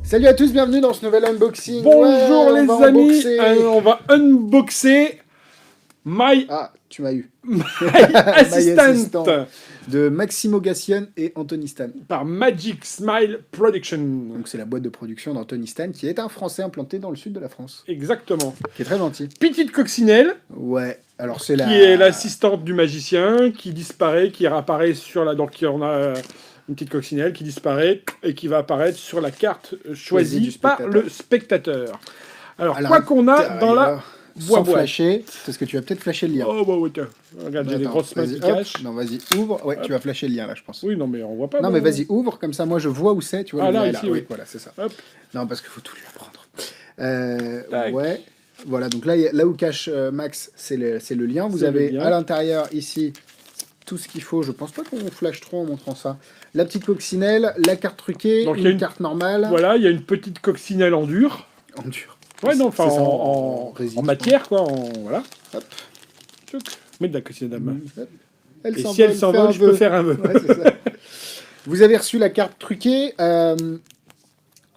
Salut à tous, bienvenue dans ce nouvel unboxing. Bonjour Ouais, les on va amis, unboxer. on va unboxer My Ah, tu m'as eu. Assistant De Maximo Gassian et Anthony Stan. par Magic Smile Production. Donc c'est la boîte de production d'Anthony Stan qui est un Français implanté dans le sud de la France. Exactement. Qui est très gentil. Petite coccinelle, Ouais, alors c'est qui est l'assistante du magicien, qui disparaît, qui réapparaît sur la... Donc on a une petite coccinelle qui disparaît et qui va apparaître sur la carte choisie du par spectateur. le spectateur. Alors, À quoi qu'on a dans la Sans boîte. flasher, parce que tu vas peut-être flasher le lien. Oh bah ouais, tiens. Regarde, j'ai des Attends, grosses mains qui vas-y, hop. cachent. Non, vas-y, ouvre. Ouais, tu vas flasher le lien là, je pense. Oui, non mais on voit pas. Non, bon. mais vas-y, ouvre, comme ça moi je vois où c'est, tu vois. Ah, le là, lien est ici, oui. Voilà, c'est ça. Hop. Non, parce qu'il faut tout lui apprendre. Tac. Ouais. Voilà, donc là, là où cache Max, c'est le lien. Vous C'est le avez lien. à l'intérieur, ici, tout ce qu'il faut. Je pense pas qu'on flash trop en montrant ça. La petite coccinelle, la carte truquée, Donc, il y a une une- carte normale. Voilà, il y a une petite coccinelle en dur. En dur. Ouais, non, enfin C'est ça, en résine, en matière, quoi. Voilà. Hop. Tchouc. Mets de la coccinelle à main. Hop. Elle Et s'envole, si elle fais s'envole, un je peux vœu. faire un vœu. Ouais, c'est ça. Vous avez reçu la carte truquée.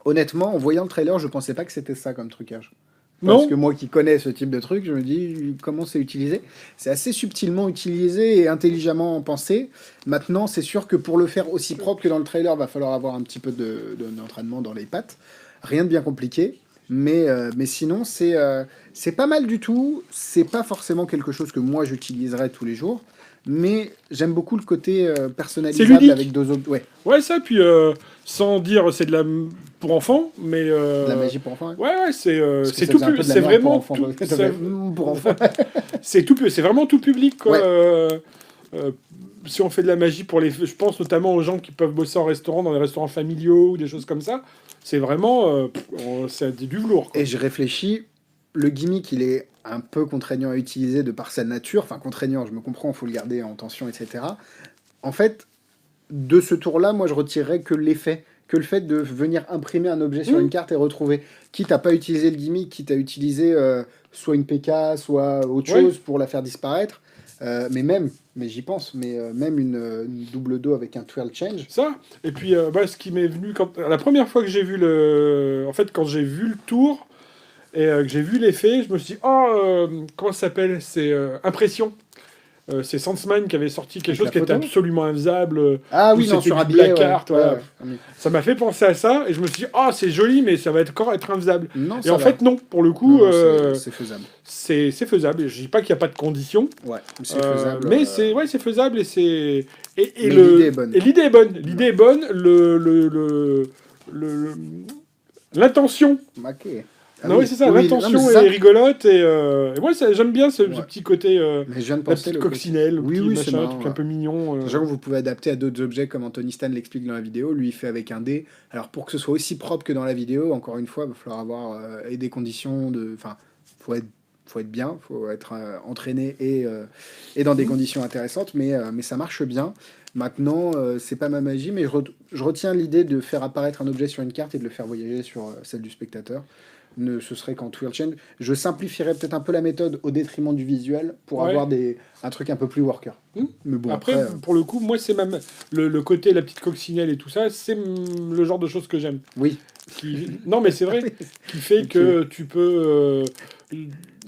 Honnêtement, en voyant le trailer, je pensais pas que c'était ça comme trucage. Parce Non. que moi qui connais ce type de truc, je me dis comment c'est utilisé. C'est assez subtilement utilisé et intelligemment pensé. Maintenant, c'est sûr que pour le faire aussi propre que dans le trailer, va falloir avoir un petit peu d'entraînement dans les pattes. Rien de bien compliqué. Mais sinon, c'est pas mal du tout. C'est pas forcément quelque chose que moi j'utiliserais tous les jours. Mais j'aime beaucoup le côté C'est personnalisable ludique. avec deux objets. Ouais, Ouais, ça, puis sans dire c'est de la pour enfants, mais de la magie pour enfants. Ouais. ouais, c'est Parce que c'est ça tout faisait un peu de la c'est merde vraiment pour enfants, tout quoi. c'est- Pour enfants. c'est vraiment tout public, quoi. Ouais. Si on fait de la magie pour les, je pense notamment aux gens qui peuvent bosser en restaurant, dans les restaurants familiaux ou des choses comme ça, c'est vraiment c'est du velours, quoi. Et je réfléchis, le gimmick, il est un peu contraignant à utiliser de par sa nature. Enfin, contraignant, je me comprends, il faut le garder en tension, etc. En fait, de ce tour-là, moi, je retirerais que l'effet, que le fait de venir imprimer un objet sur Mmh. une carte et retrouver. Quitte à pas utiliser le gimmick, quitte à utiliser soit une PK, soit autre Ouais. chose pour la faire disparaître. Mais j'y pense, même une double dos avec un twirl change. Ça, et puis bah, ce qui m'est venu quand la première fois que j'ai vu le, en fait quand j'ai vu le tour et que j'ai vu l'effet, je me suis dit comment ça s'appelle, c'est Impression. C'est Sandsman qui avait sorti quelque Avec chose la qui était photo absolument infaisable. Ah où oui, non, c'était sur du un billet, black ouais. art, voilà. Ouais. Ça m'a fait penser à ça et je me suis dit c'est joli mais ça va encore être infaisable. Non, Et ça en va. fait non, pour le coup Non, c'est faisable. c'est faisable. Je dis pas qu'il n'y a pas de conditions. Ouais, c'est faisable. Mais c'est faisable et c'est et Mais le l'idée est bonne. et l'idée est bonne. L'idée est bonne. L'intention. Ok. Ah non oui c'est ça. oui, L'intention non, mais est ça- rigolote et moi j'aime bien ce Ouais. petit côté Mais je viens de la penser petite le coccinelle, le Oui, petit oui, c'est machin, marrant, truc ouais. un peu mignon. Sachant que vous pouvez adapter à d'autres objets comme Anthony Stan l'explique dans la vidéo. Lui, il fait avec un dé. Alors, pour que ce soit aussi propre que dans la vidéo, encore une fois, il va falloir avoir et des conditions de. Enfin, faut être bien, faut être entraîné et dans des conditions intéressantes, mais ça marche bien. Maintenant, c'est pas ma magie, mais je retiens l'idée de faire apparaître un objet sur une carte et de le faire voyager sur celle du spectateur. Ce serait qu'en twirl chain. Je simplifierais peut-être un peu la méthode au détriment du visuel pour Ouais. avoir un truc un peu plus worker. Mais bon, Après, après pour le coup, moi, c'est même le côté, la petite coccinelle et tout ça, c'est le genre de choses que j'aime. oui. Non, mais c'est vrai, qui fait que tu peux.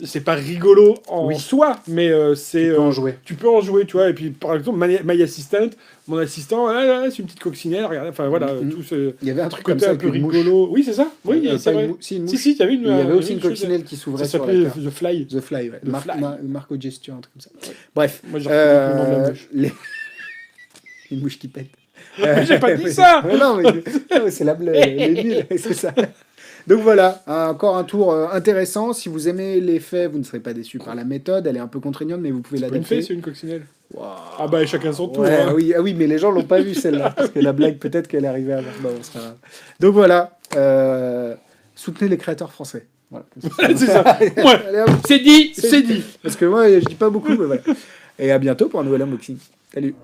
C'est pas rigolo en Oui. soi, mais c'est. Tu peux en jouer. Tu peux en jouer, tu vois. Et puis, par exemple, My Assistant, mon assistant, c'est une petite coccinelle, regarde. Enfin, voilà, Mhm. tout ce Il y avait un truc comme côté ça un peu avec une mouche. rigolo. Oui, c'est ça. Oui, c'est Pas vrai. une si, une Si, mouche. si, il y avait une. Il y avait aussi une chose- coccinelle qui Ça s'ouvrait sur la s'appelait carte. The Fly. The Fly, ouais. The Fly. Marco Gesture, un truc comme ça. Bref. Moi, j'ai retenu le nom de la mouche. Une mouche qui pète. J'ai pas dit ça. Non, mais c'est les nuls, c'est ça. Donc voilà, encore un tour intéressant. Si vous aimez l'effet, vous ne serez pas déçu par la méthode. Elle est un peu contraignante, mais vous pouvez Pas une l'adapter. fée, c'est une coccinelle. Waouh. Ah bah, chacun son tour. Ouais, hein. oui, mais les gens l'ont pas vu celle-là. Parce que la blague, peut-être qu'elle est arrivée avant. Bon, c'est pas grave. Donc voilà, soutenez les créateurs français. Voilà. C'est ça. Ouais. Allez, hop. C'est dit, C'est c'est dit. dit. Parce que moi, je dis pas beaucoup, mais voilà. Et à bientôt pour un nouvel unboxing. Salut.